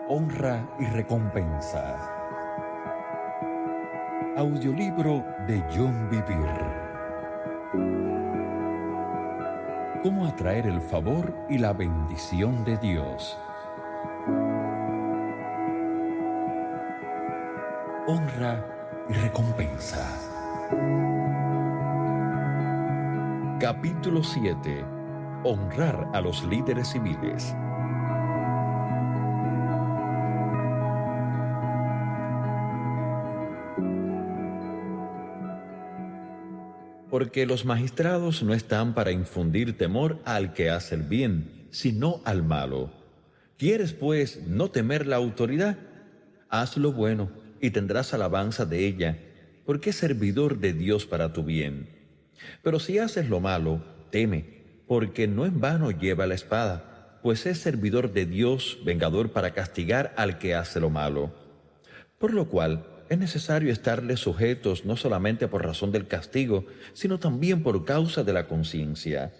Honra y recompensa. Audiolibro de John Bevere. Cómo atraer el favor y la bendición de Dios. Honra y recompensa. Capítulo 7. Honrar a los líderes civiles. Porque los magistrados no están para infundir temor al que hace el bien, sino al malo. ¿Quieres, pues, no temer la autoridad? Haz lo bueno y tendrás alabanza de ella, porque es servidor de Dios para tu bien. Pero si haces lo malo, teme, porque no en vano lleva la espada, pues es servidor de Dios, vengador para castigar al que hace lo malo. Por lo cual, es necesario estarles sujetos no solamente por razón del castigo, sino también por causa de la conciencia.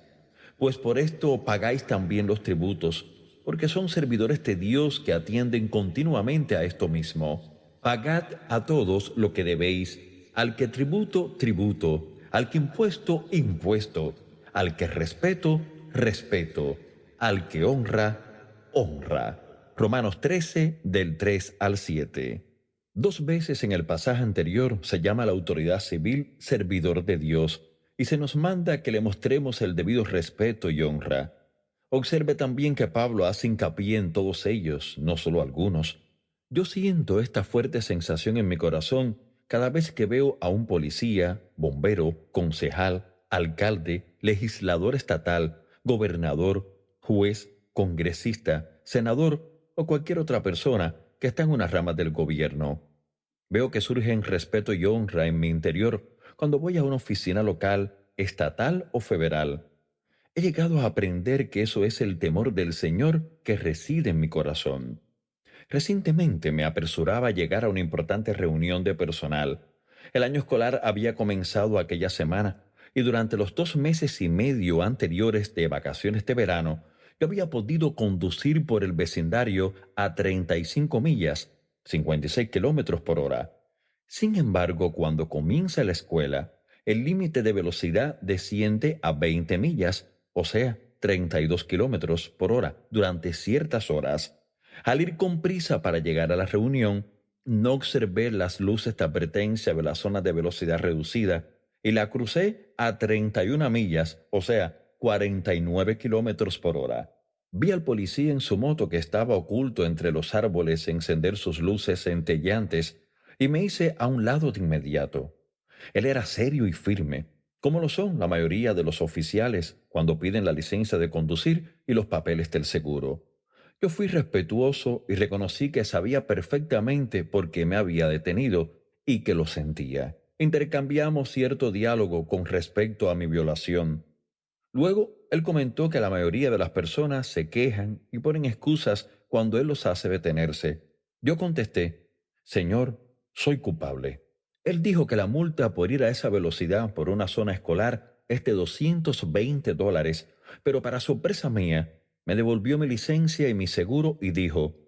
Pues por esto pagáis también los tributos, porque son servidores de Dios que atienden continuamente a esto mismo. Pagad a todos lo que debéis, al que tributo, tributo, al que impuesto, impuesto, al que respeto, respeto, al que honra, honra. Romanos 13, del 3 al 7. Dos veces en el pasaje anterior se llama a la autoridad civil servidor de Dios y se nos manda que le mostremos el debido respeto y honra. Observe también que Pablo hace hincapié en todos ellos, no solo algunos. Yo siento esta fuerte sensación en mi corazón cada vez que veo a un policía, bombero, concejal, alcalde, legislador estatal, gobernador, juez, congresista, senador o cualquier otra persona que está en una rama del gobierno. Veo que surgen respeto y honra en mi interior cuando voy a una oficina local, estatal o federal. He llegado a aprender que eso es el temor del Señor que reside en mi corazón. Recientemente me apresuraba a llegar a una importante reunión de personal. El año escolar había comenzado aquella semana y durante los 2 meses y medio anteriores de vacaciones de verano, yo había podido conducir por el vecindario a 35 millas, 56 kilómetros por hora. Sin embargo, cuando comienza la escuela, el límite de velocidad desciende a 20 millas, o sea, 32 kilómetros por hora durante ciertas horas. Al ir con prisa para llegar a la reunión, no observé las luces de advertencia de la zona de velocidad reducida y la crucé a 31 millas, o sea, 49 kilómetros por hora. Vi al policía en su moto que estaba oculto entre los árboles encender sus luces centelleantes y me hice a un lado de inmediato. Él era serio y firme, como lo son la mayoría de los oficiales cuando piden la licencia de conducir y los papeles del seguro. Yo fui respetuoso y reconocí que sabía perfectamente por qué me había detenido y que lo sentía. Intercambiamos cierto diálogo con respecto a mi violación. Luego, él comentó que la mayoría de las personas se quejan y ponen excusas cuando él los hace detenerse. Yo contesté, Señor, soy culpable. Él dijo que la multa por ir a esa velocidad por una zona escolar es de $220, pero para sorpresa mía, me devolvió mi licencia y mi seguro y dijo,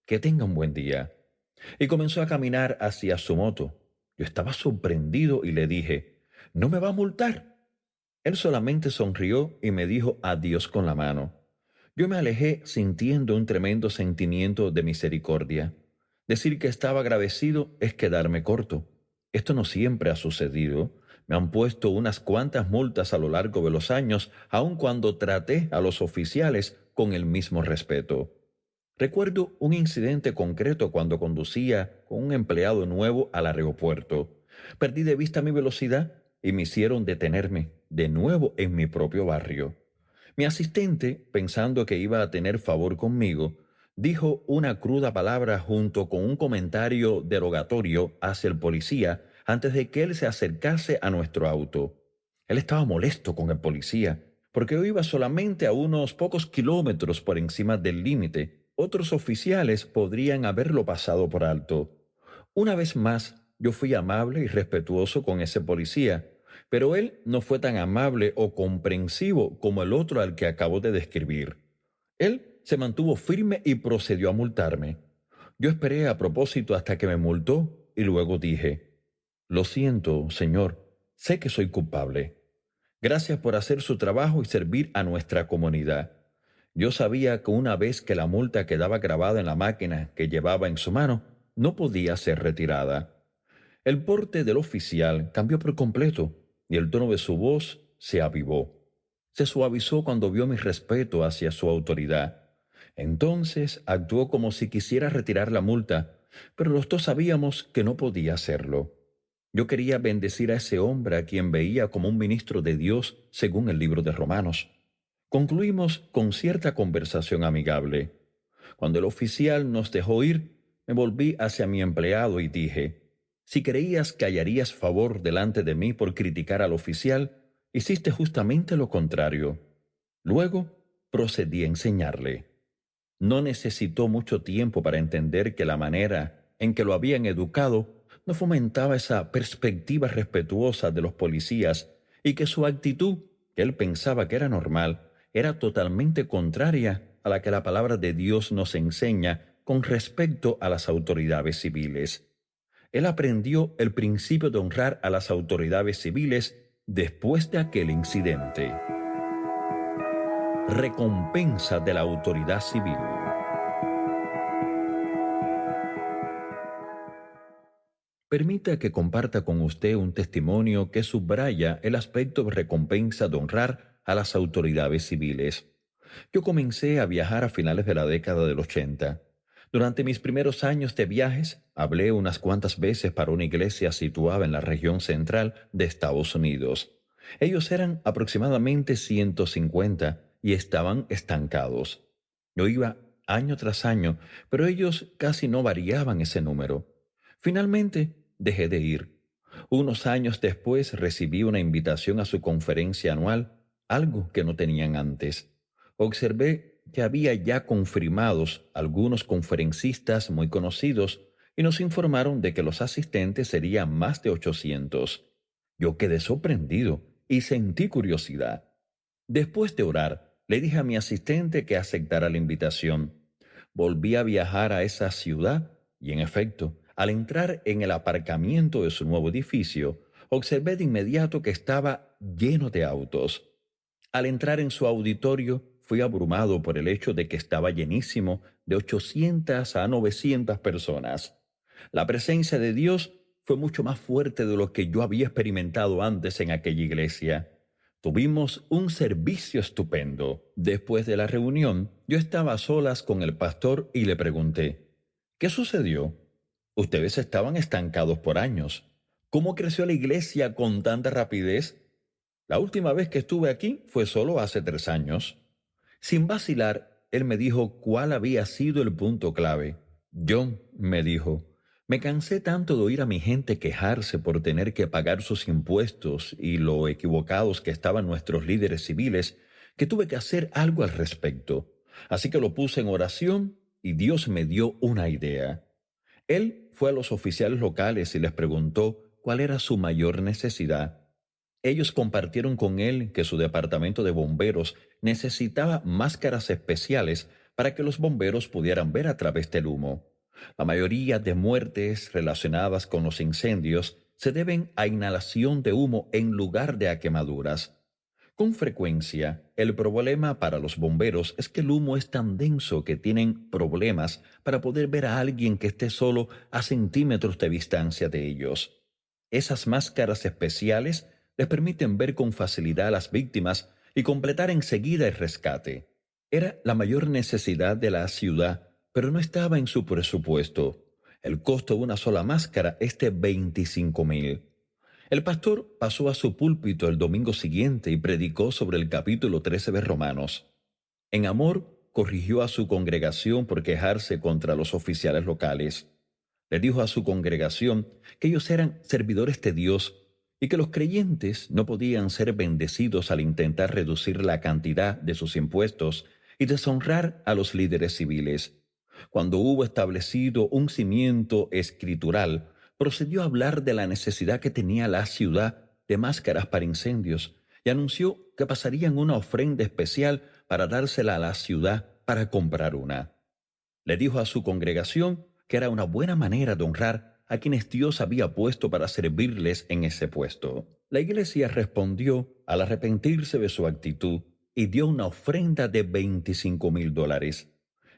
que tenga un buen día. Y comenzó a caminar hacia su moto. Yo estaba sorprendido y le dije, ¿no me va a multar? Él solamente sonrió y me dijo adiós con la mano. Yo me alejé sintiendo un tremendo sentimiento de misericordia. Decir que estaba agradecido es quedarme corto. Esto no siempre ha sucedido. Me han puesto unas cuantas multas a lo largo de los años, aun cuando traté a los oficiales con el mismo respeto. Recuerdo un incidente concreto cuando conducía con un empleado nuevo al aeropuerto. Perdí de vista mi velocidad y me hicieron detenerme, de nuevo en mi propio barrio. Mi asistente, pensando que iba a tener favor conmigo, dijo una cruda palabra junto con un comentario derogatorio hacia el policía antes de que él se acercase a nuestro auto. Él estaba molesto con el policía, porque yo iba solamente a unos pocos kilómetros por encima del límite. Otros oficiales podrían haberlo pasado por alto. Una vez más, yo fui amable y respetuoso con ese policía, pero él no fue tan amable o comprensivo como el otro al que acabo de describir. Él se mantuvo firme y procedió a multarme. Yo esperé a propósito hasta que me multó y luego dije, lo siento, señor, sé que soy culpable. Gracias por hacer su trabajo y servir a nuestra comunidad. Yo sabía que una vez que la multa quedaba grabada en la máquina que llevaba en su mano, no podía ser retirada. El porte del oficial cambió por completo y el tono de su voz se avivó. Se suavizó cuando vio mi respeto hacia su autoridad. Entonces actuó como si quisiera retirar la multa, pero los dos sabíamos que no podía hacerlo. Yo quería bendecir a ese hombre a quien veía como un ministro de Dios según el libro de Romanos. Concluimos con cierta conversación amigable. Cuando el oficial nos dejó ir, me volví hacia mi empleado y dije, si creías que hallarías favor delante de mí por criticar al oficial, hiciste justamente lo contrario. Luego procedí a enseñarle. No necesitó mucho tiempo para entender que la manera en que lo habían educado no fomentaba esa perspectiva respetuosa de los policías y que su actitud, que él pensaba que era normal, era totalmente contraria a la que la palabra de Dios nos enseña con respecto a las autoridades civiles. Él aprendió el principio de honrar a las autoridades civiles después de aquel incidente. Recompensa de la autoridad civil. Permita que comparta con usted un testimonio que subraya el aspecto de recompensa de honrar a las autoridades civiles. Yo comencé a viajar a finales de la década del 80. Durante mis primeros años de viajes, hablé unas cuantas veces para una iglesia situada en la región central de Estados Unidos. Ellos eran aproximadamente 150 y estaban estancados. Yo iba año tras año, pero ellos casi no variaban ese número. Finalmente, dejé de ir. Unos años después recibí una invitación a su conferencia anual, algo que no tenían antes. Observé que había ya confirmados algunos conferencistas muy conocidos y nos informaron de que los asistentes serían más de 800. Yo quedé sorprendido y sentí curiosidad. Después de orar, le dije a mi asistente que aceptara la invitación. Volví a viajar a esa ciudad y, en efecto, al entrar en el aparcamiento de su nuevo edificio, observé de inmediato que estaba lleno de autos. Al entrar en su auditorio, fui abrumado por el hecho de que estaba llenísimo de 800 a 900 personas. La presencia de Dios fue mucho más fuerte de lo que yo había experimentado antes en aquella iglesia. Tuvimos un servicio estupendo. Después de la reunión, yo estaba a solas con el pastor y le pregunté, ¿qué sucedió? Ustedes estaban estancados por años. ¿Cómo creció la iglesia con tanta rapidez? La última vez que estuve aquí fue solo hace 3 años. Sin vacilar, él me dijo cuál había sido el punto clave. John, me dijo, me cansé tanto de oír a mi gente quejarse por tener que pagar sus impuestos y lo equivocados que estaban nuestros líderes civiles, que tuve que hacer algo al respecto. Así que lo puse en oración y Dios me dio una idea. Él fue a los oficiales locales y les preguntó cuál era su mayor necesidad. Ellos compartieron con él que su departamento de bomberos necesitaba máscaras especiales para que los bomberos pudieran ver a través del humo. La mayoría de muertes relacionadas con los incendios se deben a inhalación de humo en lugar de a quemaduras. Con frecuencia, el problema para los bomberos es que el humo es tan denso que tienen problemas para poder ver a alguien que esté solo a centímetros de distancia de ellos. Esas máscaras especiales les permiten ver con facilidad a las víctimas y completar enseguida el rescate. Era la mayor necesidad de la ciudad, pero no estaba en su presupuesto. El costo de una sola máscara es de 25,000. El pastor pasó a su púlpito el domingo siguiente y predicó sobre el capítulo 13 de Romanos. En amor, corrigió a su congregación por quejarse contra los oficiales locales. Le dijo a su congregación que ellos eran servidores de Dios y que los creyentes no podían ser bendecidos al intentar reducir la cantidad de sus impuestos y deshonrar a los líderes civiles. Cuando hubo establecido un cimiento escritural, procedió a hablar de la necesidad que tenía la ciudad de máscaras para incendios y anunció que pasarían una ofrenda especial para dársela a la ciudad para comprar una. Le dijo a su congregación que era una buena manera de honrar a quienes Dios había puesto para servirles en ese puesto. La iglesia respondió al arrepentirse de su actitud y dio una ofrenda de $25,000.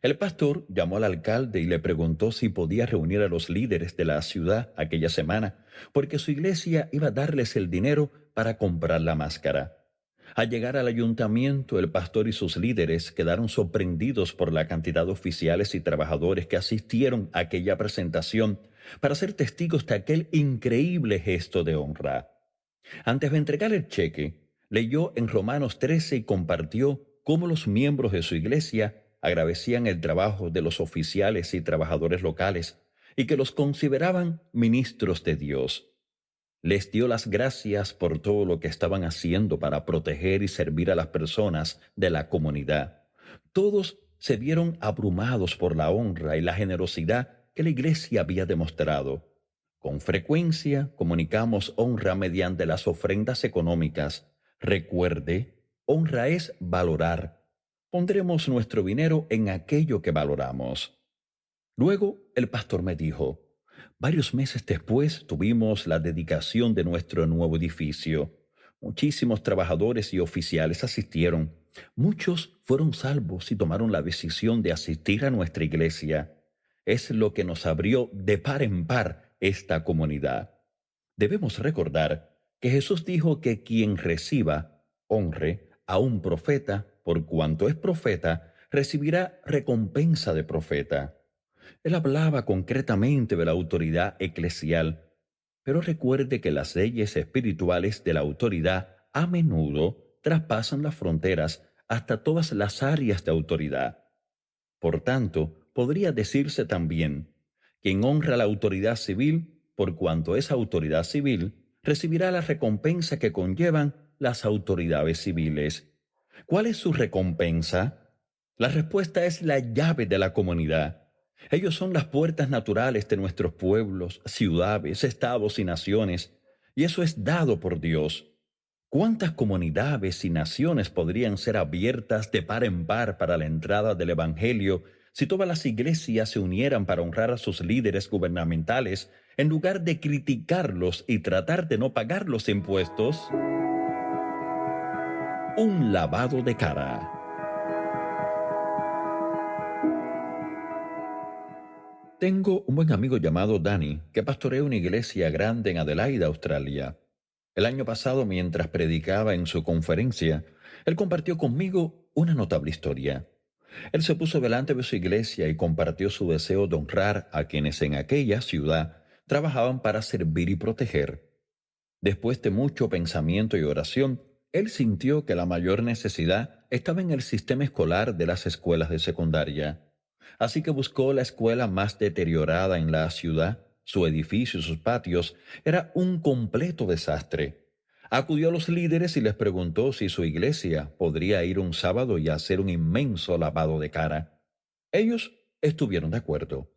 El pastor llamó al alcalde y le preguntó si podía reunir a los líderes de la ciudad aquella semana, porque su iglesia iba a darles el dinero para comprar la máscara. Al llegar al ayuntamiento, el pastor y sus líderes quedaron sorprendidos por la cantidad de oficiales y trabajadores que asistieron a aquella presentación para ser testigos de aquel increíble gesto de honra. Antes de entregar el cheque, leyó en Romanos 13 y compartió cómo los miembros de su iglesia agradecían el trabajo de los oficiales y trabajadores locales y que los consideraban ministros de Dios. Les dio las gracias por todo lo que estaban haciendo para proteger y servir a las personas de la comunidad. Todos se vieron abrumados por la honra y la generosidad que la iglesia había demostrado. Con frecuencia comunicamos honra mediante las ofrendas económicas. Recuerde, honra es valorar. Pondremos nuestro dinero en aquello que valoramos. Luego el pastor me dijo, varios meses después tuvimos la dedicación de nuestro nuevo edificio. Muchísimos trabajadores y oficiales asistieron. Muchos fueron salvos y tomaron la decisión de asistir a nuestra iglesia. Es lo que nos abrió de par en par esta comunidad. Debemos recordar que Jesús dijo que quien reciba, honre a un profeta, por cuanto es profeta, recibirá recompensa de profeta. Él hablaba concretamente de la autoridad eclesial, pero recuerde que las leyes espirituales de la autoridad a menudo traspasan las fronteras hasta todas las áreas de autoridad. Por tanto, podría decirse también, quien honra la autoridad civil, por cuanto es autoridad civil, recibirá la recompensa que conllevan las autoridades civiles. ¿Cuál es su recompensa? La respuesta es la llave de la comunidad. Ellos son las puertas naturales de nuestros pueblos, ciudades, estados y naciones, y eso es dado por Dios. ¿Cuántas comunidades y naciones podrían ser abiertas de par en par para la entrada del Evangelio si todas las iglesias se unieran para honrar a sus líderes gubernamentales en lugar de criticarlos y tratar de no pagar los impuestos? Un lavado de cara. Tengo un buen amigo llamado Danny que pastorea una iglesia grande en Adelaida, Australia. El año pasado, mientras predicaba en su conferencia, él compartió conmigo una notable historia. Él se puso delante de su iglesia y compartió su deseo de honrar a quienes en aquella ciudad trabajaban para servir y proteger. Después de mucho pensamiento y oración, él sintió que la mayor necesidad estaba en el sistema escolar de las escuelas de secundaria. Así que buscó la escuela más deteriorada en la ciudad. Su edificio y sus patios era un completo desastre. Acudió a los líderes y les preguntó si su iglesia podría ir un sábado y hacer un inmenso lavado de cara. Ellos estuvieron de acuerdo.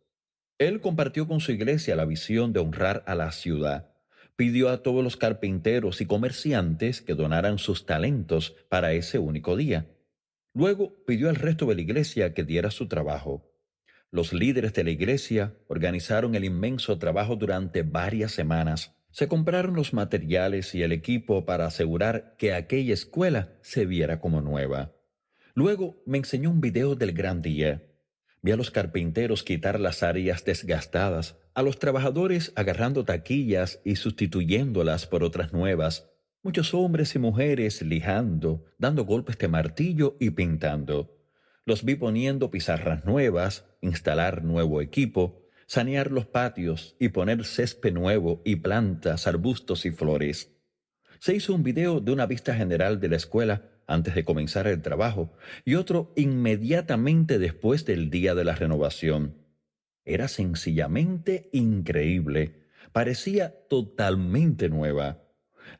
Él compartió con su iglesia la visión de honrar a la ciudad. Pidió a todos los carpinteros y comerciantes que donaran sus talentos para ese único día. Luego pidió al resto de la iglesia que diera su trabajo. Los líderes de la iglesia organizaron el inmenso trabajo durante varias semanas. Se compraron los materiales y el equipo para asegurar que aquella escuela se viera como nueva. Luego me enseñó un video del gran día. Vi a los carpinteros quitar las áreas desgastadas, a los trabajadores agarrando taquillas y sustituyéndolas por otras nuevas, muchos hombres y mujeres lijando, dando golpes de martillo y pintando. Los vi poniendo pizarras nuevas, instalar nuevo equipo, sanear los patios y poner césped nuevo y plantas, arbustos y flores. Se hizo un video de una vista general de la escuela antes de comenzar el trabajo y otro inmediatamente después del día de la renovación. Era sencillamente increíble. Parecía totalmente nueva.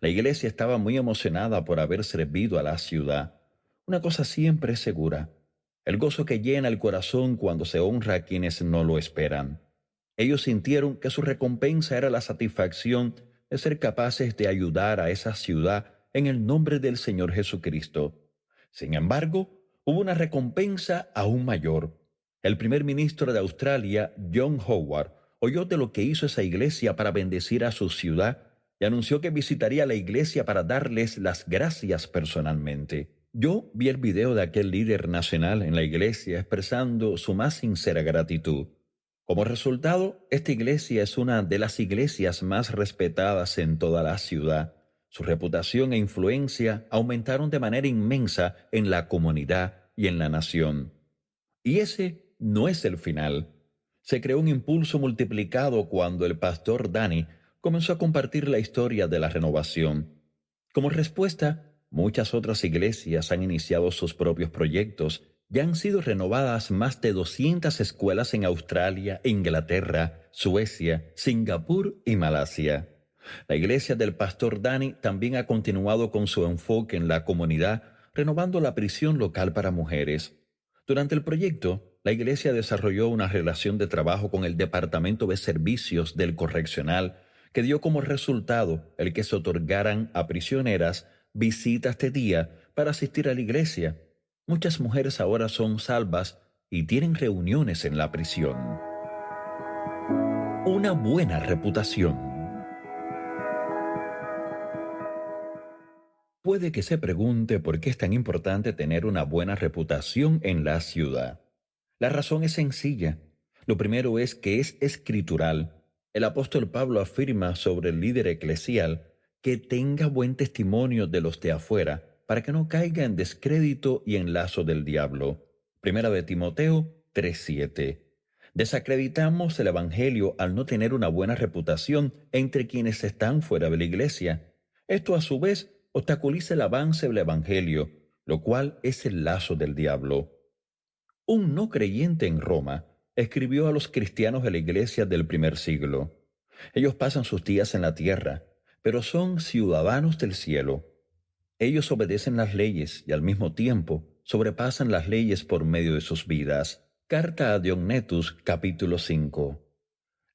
La iglesia estaba muy emocionada por haber servido a la ciudad. Una cosa siempre es segura: el gozo que llena el corazón cuando se honra a quienes no lo esperan. Ellos sintieron que su recompensa era la satisfacción de ser capaces de ayudar a esa ciudad en el nombre del Señor Jesucristo. Sin embargo, hubo una recompensa aún mayor. El primer ministro de Australia, John Howard, oyó de lo que hizo esa iglesia para bendecir a su ciudad y anunció que visitaría la iglesia para darles las gracias personalmente. Yo vi el video de aquel líder nacional en la iglesia expresando su más sincera gratitud. Como resultado, esta iglesia es una de las iglesias más respetadas en toda la ciudad. Su reputación e influencia aumentaron de manera inmensa en la comunidad y en la nación. Y ese no es el final. Se creó un impulso multiplicado cuando el pastor Danny comenzó a compartir la historia de la renovación. Como respuesta, muchas otras iglesias han iniciado sus propios proyectos. Ya han sido renovadas más de 200 escuelas en Australia, Inglaterra, Suecia, Singapur y Malasia. La iglesia del pastor Danny también ha continuado con su enfoque en la comunidad, renovando la prisión local para mujeres. Durante el proyecto, la iglesia desarrolló una relación de trabajo con el Departamento de Servicios del Correccional, que dio como resultado el que se otorgaran a prisioneras visitas de día para asistir a la iglesia. Muchas mujeres ahora son salvas y tienen reuniones en la prisión. Una buena reputación. Puede que se pregunte por qué es tan importante tener una buena reputación en la ciudad. La razón es sencilla. Lo primero es que es escritural. El apóstol Pablo afirma sobre el líder eclesial que tenga buen testimonio de los de afuera para que no caiga en descrédito y en lazo del diablo. Primera de Timoteo 3:7. Desacreditamos el evangelio al no tener una buena reputación entre quienes están fuera de la iglesia. Esto a su vez obstaculiza el avance del evangelio, lo cual es el lazo del diablo. Un no creyente en Roma escribió a los cristianos de la iglesia del primer siglo: ellos pasan sus días en la tierra, pero son ciudadanos del cielo. Ellos obedecen las leyes y al mismo tiempo sobrepasan las leyes por medio de sus vidas. Carta a Diognetus, capítulo 5.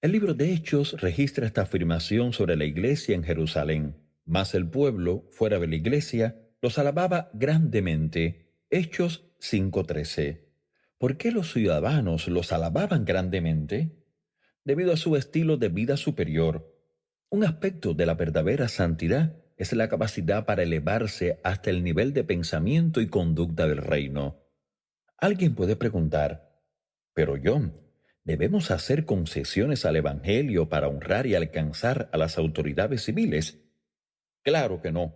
El libro de Hechos registra esta afirmación sobre la iglesia en Jerusalén. Mas el pueblo, fuera de la iglesia, los alababa grandemente. Hechos 5:13. ¿Por qué los ciudadanos los alababan grandemente? Debido a su estilo de vida superior. Un aspecto de la verdadera santidad es la capacidad para elevarse hasta el nivel de pensamiento y conducta del reino. Alguien puede preguntar: pero John, ¿debemos hacer concesiones al Evangelio para honrar y alcanzar a las autoridades civiles? Claro que no.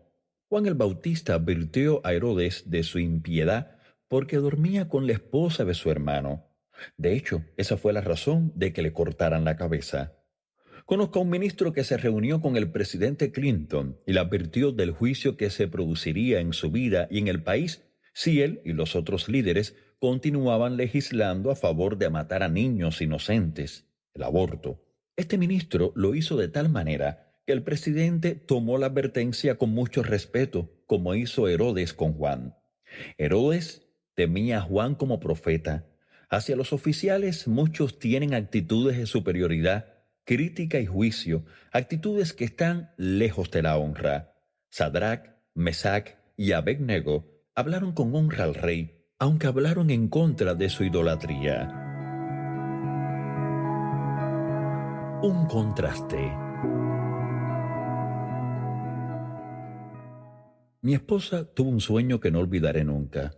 Juan el Bautista advirtió a Herodes de su impiedad porque dormía con la esposa de su hermano. De hecho, esa fue la razón de que le cortaran la cabeza. Conozco a un ministro que se reunió con el presidente Clinton y le advirtió del juicio que se produciría en su vida y en el país si él y los otros líderes continuaban legislando a favor de matar a niños inocentes, el aborto. Este ministro lo hizo de tal manera que el presidente tomó la advertencia con mucho respeto, como hizo Herodes con Juan. Herodes temía a Juan como profeta. Hacia los oficiales muchos tienen actitudes de superioridad, crítica y juicio, actitudes que están lejos de la honra. Sadrac, Mesac y Abednego hablaron con honra al rey, aunque hablaron en contra de su idolatría. Un contraste. Mi esposa tuvo un sueño que no olvidaré nunca.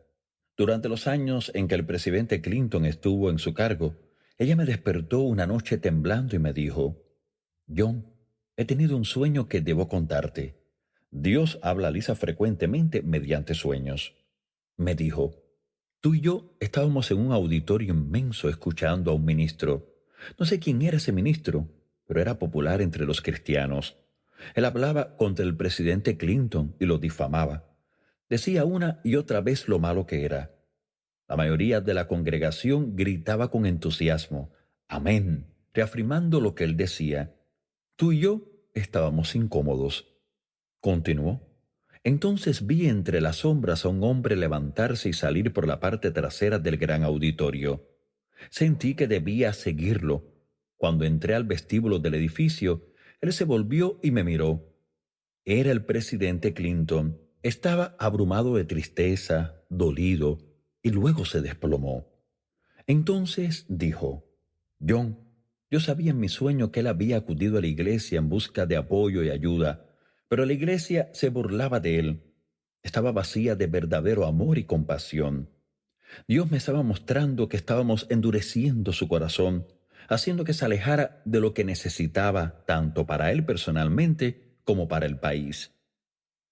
Durante los años en que el presidente Clinton estuvo en su cargo, ella me despertó una noche temblando y me dijo: John, he tenido un sueño que debo contarte. Dios habla a Lisa frecuentemente mediante sueños. Me dijo: tú y yo estábamos en un auditorio inmenso escuchando a un ministro. No sé quién era ese ministro, pero era popular entre los cristianos. Él hablaba contra el presidente Clinton y lo difamaba. Decía una y otra vez lo malo que era. La mayoría de la congregación gritaba con entusiasmo: «Amén», reafirmando lo que él decía. Tú y yo estábamos incómodos. Continuó. Entonces vi entre las sombras a un hombre levantarse y salir por la parte trasera del gran auditorio. Sentí que debía seguirlo. Cuando entré al vestíbulo del edificio, él se volvió y me miró. Era el presidente Clinton. Estaba abrumado de tristeza, dolido, y luego se desplomó. Entonces dijo, John, yo sabía en mi sueño que él había acudido a la iglesia en busca de apoyo y ayuda, pero la iglesia se burlaba de él. Estaba vacía de verdadero amor y compasión. Dios me estaba mostrando que estábamos endureciendo su corazón, haciendo que se alejara de lo que necesitaba tanto para él personalmente como para el país.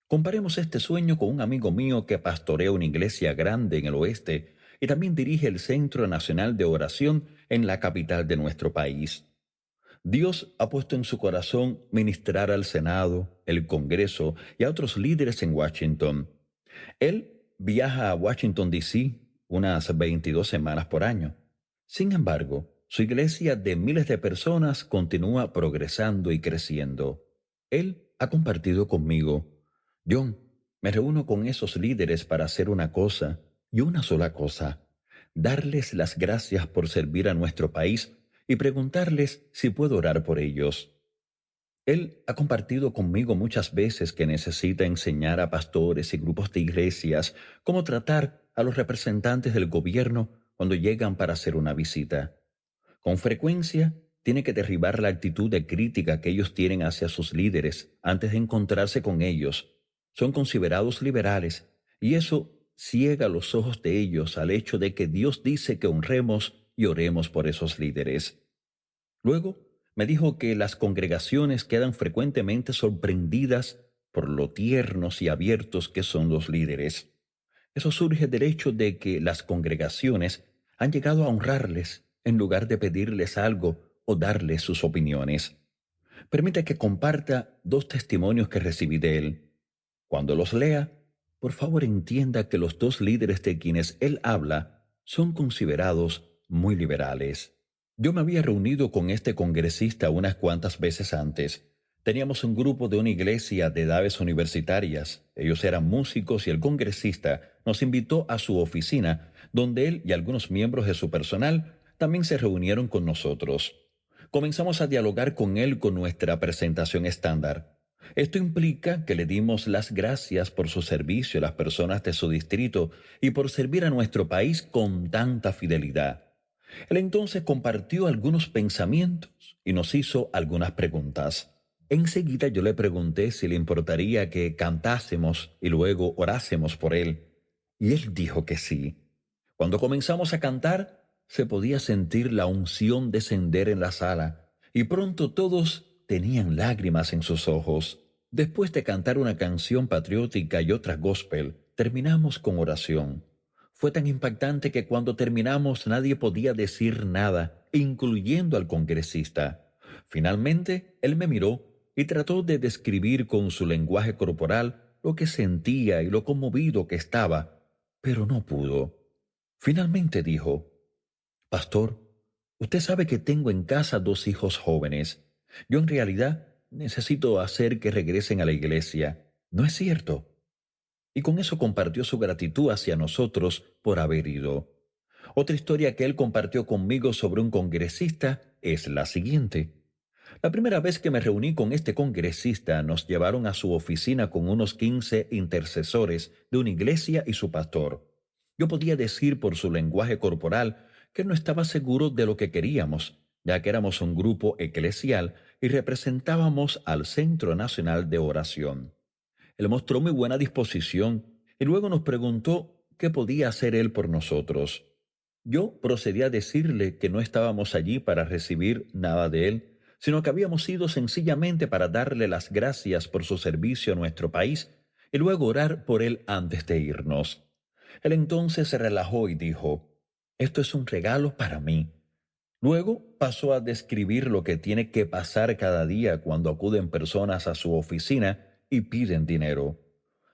Comparemos este sueño con un amigo mío que pastorea una iglesia grande en el oeste y también dirige el Centro Nacional de Oración en la capital de nuestro país. Dios ha puesto en su corazón ministrar al Senado, el Congreso y a otros líderes en Washington. Él viaja a Washington, D.C. unas 22 semanas por año. Sin embargo, su iglesia de miles de personas continúa progresando y creciendo. Él ha compartido conmigo, John, me reúno con esos líderes para hacer una cosa y una sola cosa, darles las gracias por servir a nuestro país y preguntarles si puedo orar por ellos. Él ha compartido conmigo muchas veces que necesita enseñar a pastores y grupos de iglesias cómo tratar a los representantes del gobierno cuando llegan para hacer una visita. Con frecuencia, tiene que derribar la actitud de crítica que ellos tienen hacia sus líderes antes de encontrarse con ellos. Son considerados liberales y eso ciega los ojos de ellos al hecho de que Dios dice que honremos y oremos por esos líderes. Luego, me dijo que las congregaciones quedan frecuentemente sorprendidas por lo tiernos y abiertos que son los líderes. Eso surge del hecho de que las congregaciones han llegado a honrarles en lugar de pedirles algo o darles sus opiniones. Permite que comparta dos testimonios que recibí de él. Cuando los lea, por favor entienda que los dos líderes de quienes él habla son considerados muy liberales. Yo me había reunido con este congresista unas cuantas veces antes. Teníamos un grupo de una iglesia de edades universitarias. Ellos eran músicos y el congresista nos invitó a su oficina, donde él y algunos miembros de su personal también se reunieron con nosotros. Comenzamos a dialogar con él con nuestra presentación estándar. Esto implica que le dimos las gracias por su servicio a las personas de su distrito y por servir a nuestro país con tanta fidelidad. Él entonces compartió algunos pensamientos y nos hizo algunas preguntas. Enseguida yo le pregunté si le importaría que cantásemos y luego orásemos por él, y él dijo que sí. Cuando comenzamos a cantar, se podía sentir la unción descender en la sala, y pronto todos tenían lágrimas en sus ojos. Después de cantar una canción patriótica y otra gospel, terminamos con oración. Fue tan impactante que cuando terminamos nadie podía decir nada, incluyendo al congresista. Finalmente, él me miró y trató de describir con su lenguaje corporal lo que sentía y lo conmovido que estaba, pero no pudo. Finalmente dijo, Pastor, usted sabe que tengo en casa dos hijos jóvenes. Yo en realidad necesito hacer que regresen a la iglesia. ¿No es cierto? Y con eso compartió su gratitud hacia nosotros por haber ido. Otra historia que él compartió conmigo sobre un congresista es la siguiente. La primera vez que me reuní con este congresista nos llevaron a su oficina con unos 15 intercesores de una iglesia y su pastor. Yo podía decir por su lenguaje corporal que no estaba seguro de lo que queríamos, ya que éramos un grupo eclesial y representábamos al Centro Nacional de Oración. Él mostró muy buena disposición y luego nos preguntó qué podía hacer él por nosotros. Yo procedí a decirle que no estábamos allí para recibir nada de él, sino que habíamos ido sencillamente para darle las gracias por su servicio a nuestro país y luego orar por él antes de irnos. Él entonces se relajó y dijo, «Esto es un regalo para mí». Luego pasó a describir lo que tiene que pasar cada día cuando acuden personas a su oficina y piden dinero.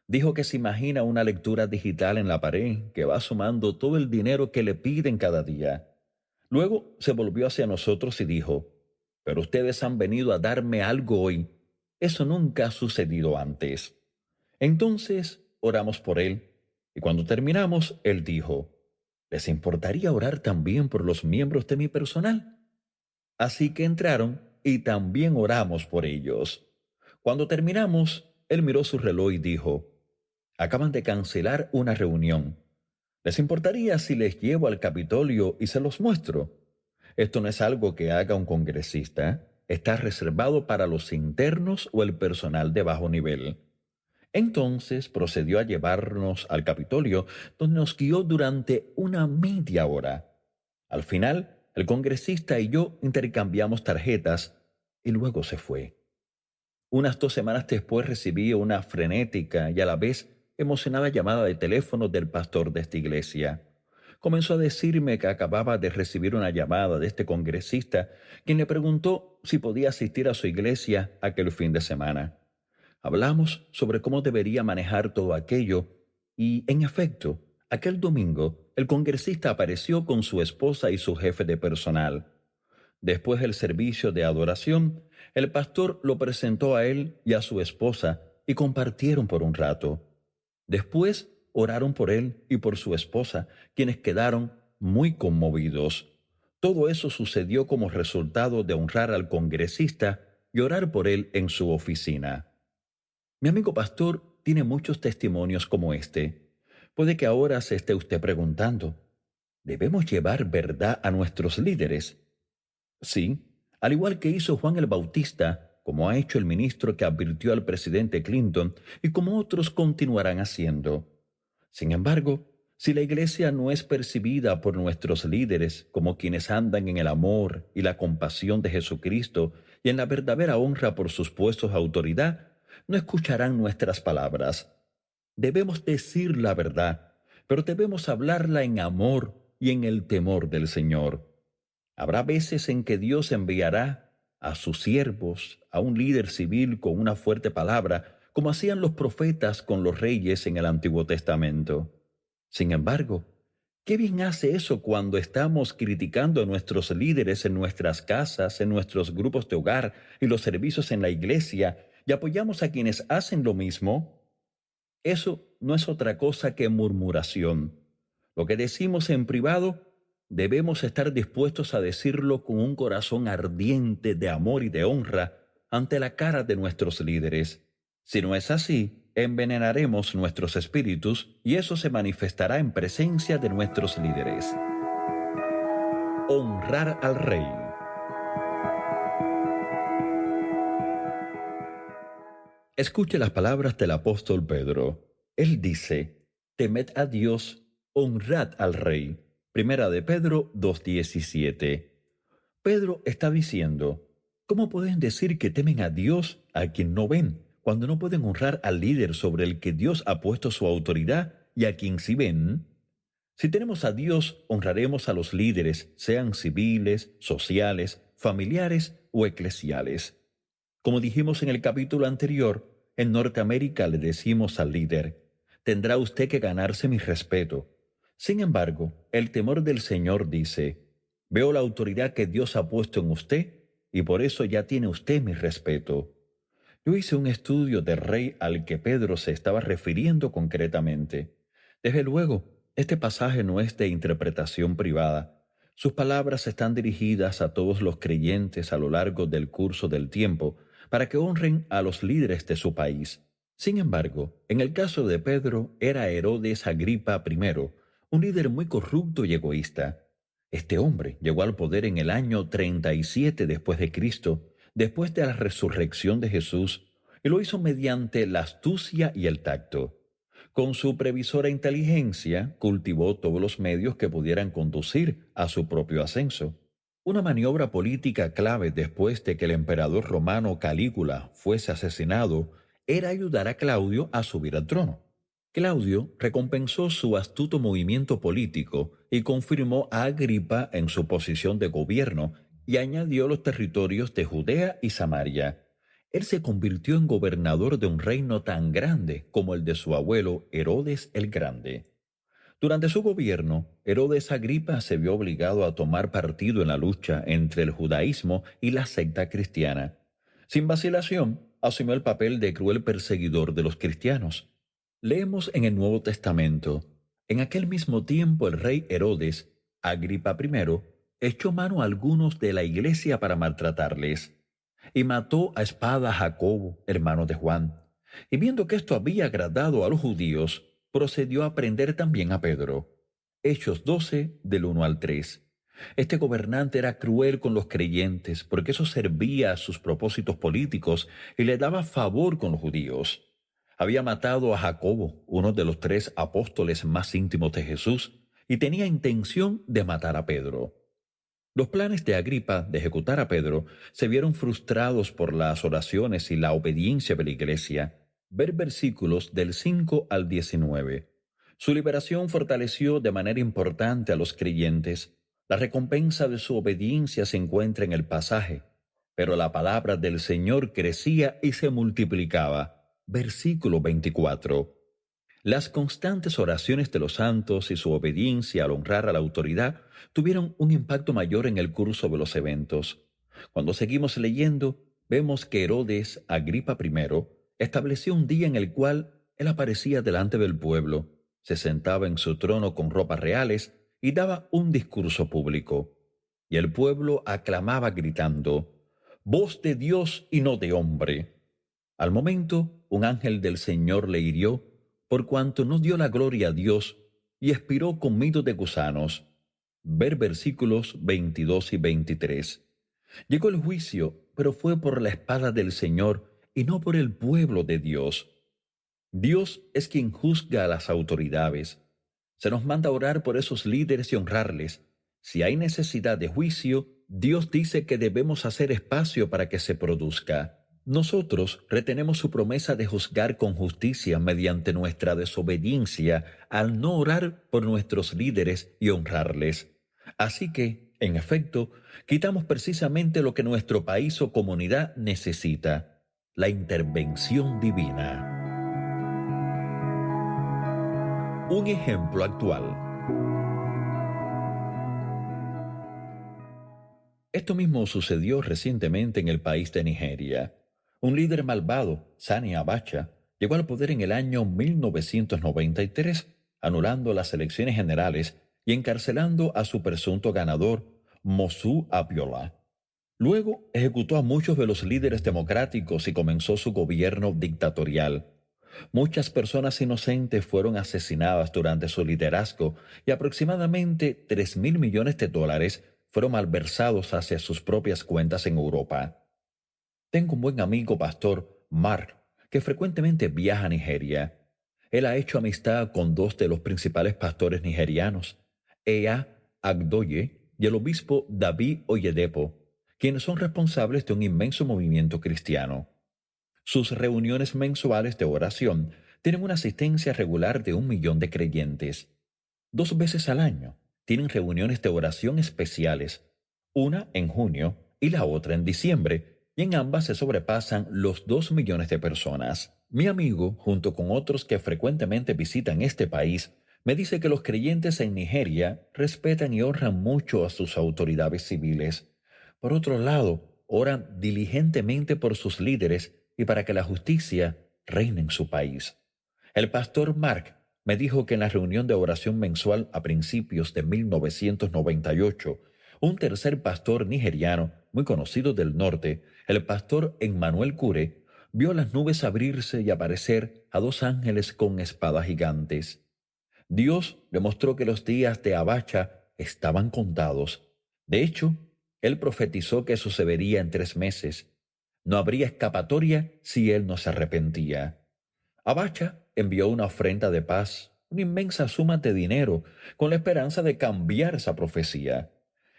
Dijo que se imagina una lectura digital en la pared que va sumando todo el dinero que le piden cada día. Luego se volvió hacia nosotros y dijo, «Pero ustedes han venido a darme algo hoy. Eso nunca ha sucedido antes». Entonces oramos por él, y cuando terminamos, él dijo, «¿Les importaría orar también por los miembros de mi personal?». Así que entraron y también oramos por ellos. Cuando terminamos, él miró su reloj y dijo, «Acaban de cancelar una reunión. ¿Les importaría si les llevo al Capitolio y se los muestro? Esto no es algo que haga un congresista. Está reservado para los internos o el personal de bajo nivel. Entonces procedió a llevarnos al Capitolio, donde nos guió durante una media hora. Al final, el congresista y yo intercambiamos tarjetas y luego se fue. Unas 2 semanas después recibí una frenética y a la vez emocionada llamada de teléfono del pastor de esta iglesia. Comenzó a decirme que acababa de recibir una llamada de este congresista, quien le preguntó si podía asistir a su iglesia aquel fin de semana. Hablamos sobre cómo debería manejar todo aquello y, en efecto, aquel domingo el congresista apareció con su esposa y su jefe de personal. Después del servicio de adoración, el pastor lo presentó a él y a su esposa y compartieron por un rato. Después oraron por él y por su esposa, quienes quedaron muy conmovidos. Todo eso sucedió como resultado de honrar al congresista y orar por él en su oficina. Mi amigo pastor tiene muchos testimonios como este. Puede que ahora se esté usted preguntando, ¿debemos llevar verdad a nuestros líderes? Sí, al igual que hizo Juan el Bautista, como ha hecho el ministro que advirtió al presidente Clinton y como otros continuarán haciendo. Sin embargo, si la iglesia no es percibida por nuestros líderes como quienes andan en el amor y la compasión de Jesucristo y en la verdadera honra por sus puestos de autoridad, no escucharán nuestras palabras. Debemos decir la verdad, pero debemos hablarla en amor y en el temor del Señor. Habrá veces en que Dios enviará a sus siervos, a un líder civil con una fuerte palabra, como hacían los profetas con los reyes en el Antiguo Testamento. Sin embargo, qué bien hace eso cuando estamos criticando a nuestros líderes en nuestras casas, en nuestros grupos de hogar y los servicios en la iglesia, y apoyamos a quienes hacen lo mismo. Eso no es otra cosa que murmuración. Lo que decimos en privado, debemos estar dispuestos a decirlo con un corazón ardiente de amor y de honra ante la cara de nuestros líderes. Si no es así, envenenaremos nuestros espíritus y eso se manifestará en presencia de nuestros líderes. Honrar al Rey. Escuche las palabras del apóstol Pedro. Él dice, temed a Dios, honrad al Rey. Primera de Pedro 2:17. Pedro está diciendo, ¿cómo pueden decir que temen a Dios a quien no ven, cuando no pueden honrar al líder sobre el que Dios ha puesto su autoridad y a quien sí ven? Si tenemos a Dios, honraremos a los líderes, sean civiles, sociales, familiares o eclesiales. Como dijimos en el capítulo anterior, en Norteamérica le decimos al líder, tendrá usted que ganarse mi respeto. Sin embargo, el temor del Señor dice, veo la autoridad que Dios ha puesto en usted y por eso ya tiene usted mi respeto. Yo hice un estudio del rey al que Pedro se estaba refiriendo concretamente. Desde luego, este pasaje no es de interpretación privada. Sus palabras están dirigidas a todos los creyentes a lo largo del curso del tiempo para que honren a los líderes de su país. Sin embargo, en el caso de Pedro era Herodes Agripa I, un líder muy corrupto y egoísta. Este hombre llegó al poder en el año 37 después de Cristo, después de la resurrección de Jesús, y lo hizo mediante la astucia y el tacto. Con su previsora inteligencia, cultivó todos los medios que pudieran conducir a su propio ascenso. Una maniobra política clave después de que el emperador romano Calígula fuese asesinado era ayudar a Claudio a subir al trono. Claudio recompensó su astuto movimiento político y confirmó a Agripa en su posición de gobierno y añadió los territorios de Judea y Samaria. Él se convirtió en gobernador de un reino tan grande como el de su abuelo Herodes el Grande. Durante su gobierno, Herodes Agripa se vio obligado a tomar partido en la lucha entre el judaísmo y la secta cristiana. Sin vacilación, asumió el papel de cruel perseguidor de los cristianos. Leemos en el Nuevo Testamento, en aquel mismo tiempo el rey Herodes, Agripa I, echó mano a algunos de la iglesia para maltratarles, y mató a espada a Jacobo, hermano de Juan. Y viendo que esto había agradado a los judíos, procedió a prender también a Pedro. Hechos 12, del 1 al 3. Este gobernante era cruel con los creyentes porque eso servía a sus propósitos políticos y le daba favor con los judíos. Había matado a Jacobo, uno de los 3 apóstoles más íntimos de Jesús, y tenía intención de matar a Pedro. Los planes de Agripa de ejecutar a Pedro se vieron frustrados por las oraciones y la obediencia de la iglesia. Ver versículos del 5 al 19. Su liberación fortaleció de manera importante a los creyentes. La recompensa de su obediencia se encuentra en el pasaje. Pero la palabra del Señor crecía y se multiplicaba. Versículo 24. Las constantes oraciones de los santos y su obediencia al honrar a la autoridad tuvieron un impacto mayor en el curso de los eventos. Cuando seguimos leyendo, vemos que Herodes Agripa I estableció un día en el cual él aparecía delante del pueblo, se sentaba en su trono con ropas reales y daba un discurso público. Y el pueblo aclamaba gritando, «Voz de Dios y no de hombre». Al momento, un ángel del Señor le hirió, por cuanto no dio la gloria a Dios, y expiró comido de gusanos. Ver versículos 22 y 23. Llegó el juicio, pero fue por la espada del Señor y no por el pueblo de Dios. Dios es quien juzga a las autoridades. Se nos manda orar por esos líderes y honrarles. Si hay necesidad de juicio, Dios dice que debemos hacer espacio para que se produzca. Nosotros retenemos su promesa de juzgar con justicia mediante nuestra desobediencia al no orar por nuestros líderes y honrarles. Así que, en efecto, quitamos precisamente lo que nuestro país o comunidad necesita, la intervención divina. Un ejemplo actual. Esto mismo sucedió recientemente en el país de Nigeria. Un líder malvado, Sani Abacha, llegó al poder en el año 1993, anulando las elecciones generales y encarcelando a su presunto ganador, Moshood Abiola. Luego ejecutó a muchos de los líderes democráticos y comenzó su gobierno dictatorial. Muchas personas inocentes fueron asesinadas durante su liderazgo y aproximadamente 3.000 millones de dólares fueron malversados hacia sus propias cuentas en Europa. Tengo un buen amigo pastor, Mark, que frecuentemente viaja a Nigeria. Él ha hecho amistad con 2 de los principales pastores nigerianos, Ea Agdoye y el obispo David Oyedepo, quienes son responsables de un inmenso movimiento cristiano. Sus reuniones mensuales de oración tienen una asistencia regular de 1 millón de creyentes. 2 veces al año tienen reuniones de oración especiales, una en junio y la otra en diciembre, y en ambas se sobrepasan los 2 millones de personas. Mi amigo, junto con otros que frecuentemente visitan este país, me dice que los creyentes en Nigeria respetan y honran mucho a sus autoridades civiles. Por otro lado, oran diligentemente por sus líderes y para que la justicia reine en su país. El pastor Mark me dijo que en la reunión de oración mensual a principios de 1998, un tercer pastor nigeriano muy conocido del norte, el pastor Emmanuel Kure, vio las nubes abrirse y aparecer a 2 ángeles con espadas gigantes. Dios demostró que los días de Abacha estaban contados. De hecho, él profetizó que sucedería en 3 meses. No habría escapatoria si él no se arrepentía. Abacha envió una ofrenda de paz, una inmensa suma de dinero, con la esperanza de cambiar esa profecía.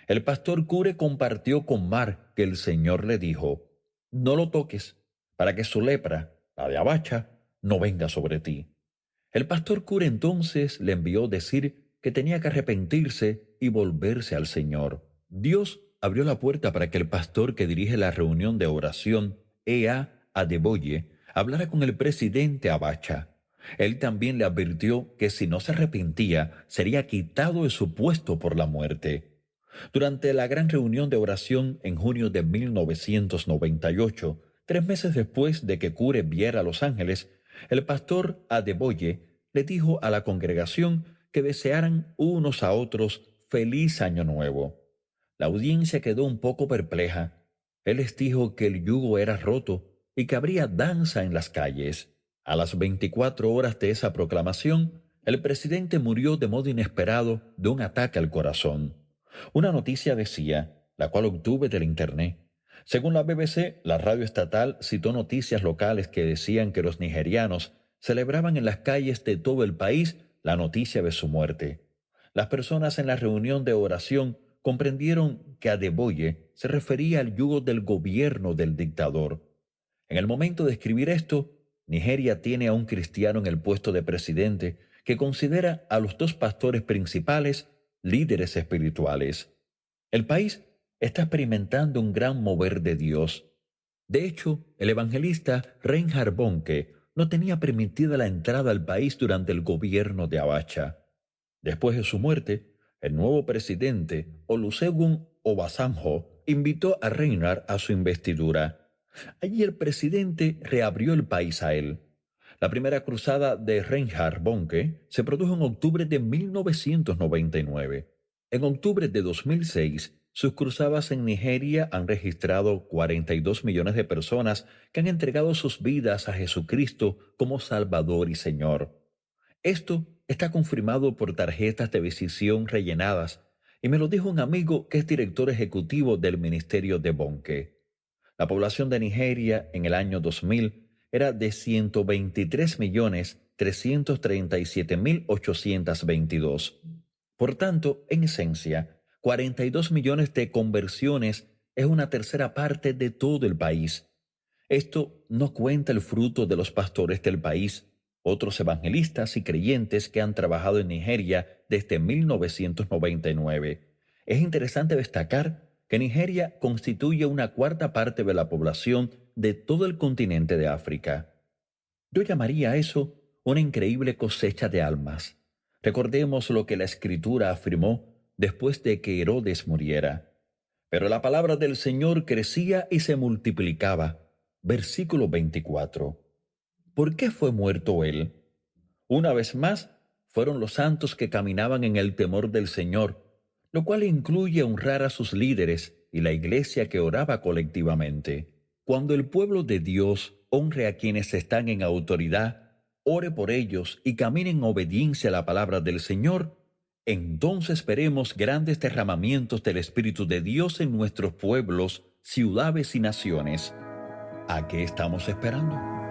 El pastor Kure compartió con Mar que el Señor le dijo, «No lo toques, para que su lepra, la de Abacha, no venga sobre ti». El pastor Kure entonces le envió decir que tenía que arrepentirse y volverse al Señor. Dios abrió la puerta para que el pastor que dirige la reunión de oración, Ea Adeboye, hablara con el presidente Abacha. Él también le advirtió que si no se arrepentía, sería quitado de su puesto por la muerte. Durante la gran reunión de oración en junio de 1998, 3 meses después de que Kure viera a los ángeles, el pastor Adeboye le dijo a la congregación que desearan unos a otros feliz año nuevo. La audiencia quedó un poco perpleja. Él les dijo que el yugo era roto y que habría danza en las calles. A las 24 horas de esa proclamación, El presidente murió de modo inesperado de un ataque al corazón. Una noticia decía, la cual obtuve del Internet. Según la BBC, la radio estatal citó noticias locales que decían que los nigerianos celebraban en las calles de todo el país la noticia de su muerte. Las personas en la reunión de oración comprendieron que Adeboye se refería al yugo del gobierno del dictador. En el momento de escribir esto, Nigeria tiene a un cristiano en el puesto de presidente que considera a los dos pastores principales líderes espirituales. El país está experimentando un gran mover de Dios. De hecho, el evangelista Reinhard Bonnke no tenía permitida la entrada al país durante el gobierno de Abacha. Después de su muerte, el nuevo presidente Olusegun Obasanjo invitó a Reinhard a su investidura. Allí el presidente reabrió el país a él. La primera cruzada de Reinhard Bonnke se produjo en octubre de 1999. En octubre de 2006, sus cruzadas en Nigeria han registrado 42 millones de personas que han entregado sus vidas a Jesucristo como Salvador y Señor. Esto está confirmado por tarjetas de decisión rellenadas y me lo dijo un amigo que es director ejecutivo del ministerio de Bonnke. La población de Nigeria en el año 2000 era de 123.337.822. Por tanto, en esencia, 42 millones de conversiones es una tercera parte de todo el país. Esto no cuenta el fruto de los pastores del país, otros evangelistas y creyentes que han trabajado en Nigeria desde 1999. Es interesante destacar que Nigeria constituye una cuarta parte de la población de todo el continente de África. Yo llamaría a eso una increíble cosecha de almas. Recordemos lo que la Escritura afirmó después de que Herodes muriera. Pero la palabra del Señor crecía y se multiplicaba. Versículo 24. ¿Por qué fue muerto él? Una vez más, fueron los santos que caminaban en el temor del Señor, lo cual incluye honrar a sus líderes y la iglesia que oraba colectivamente. Cuando el pueblo de Dios honre a quienes están en autoridad, ore por ellos y camine en obediencia a la palabra del Señor, entonces veremos grandes derramamientos del Espíritu de Dios en nuestros pueblos, ciudades y naciones. ¿A qué estamos esperando?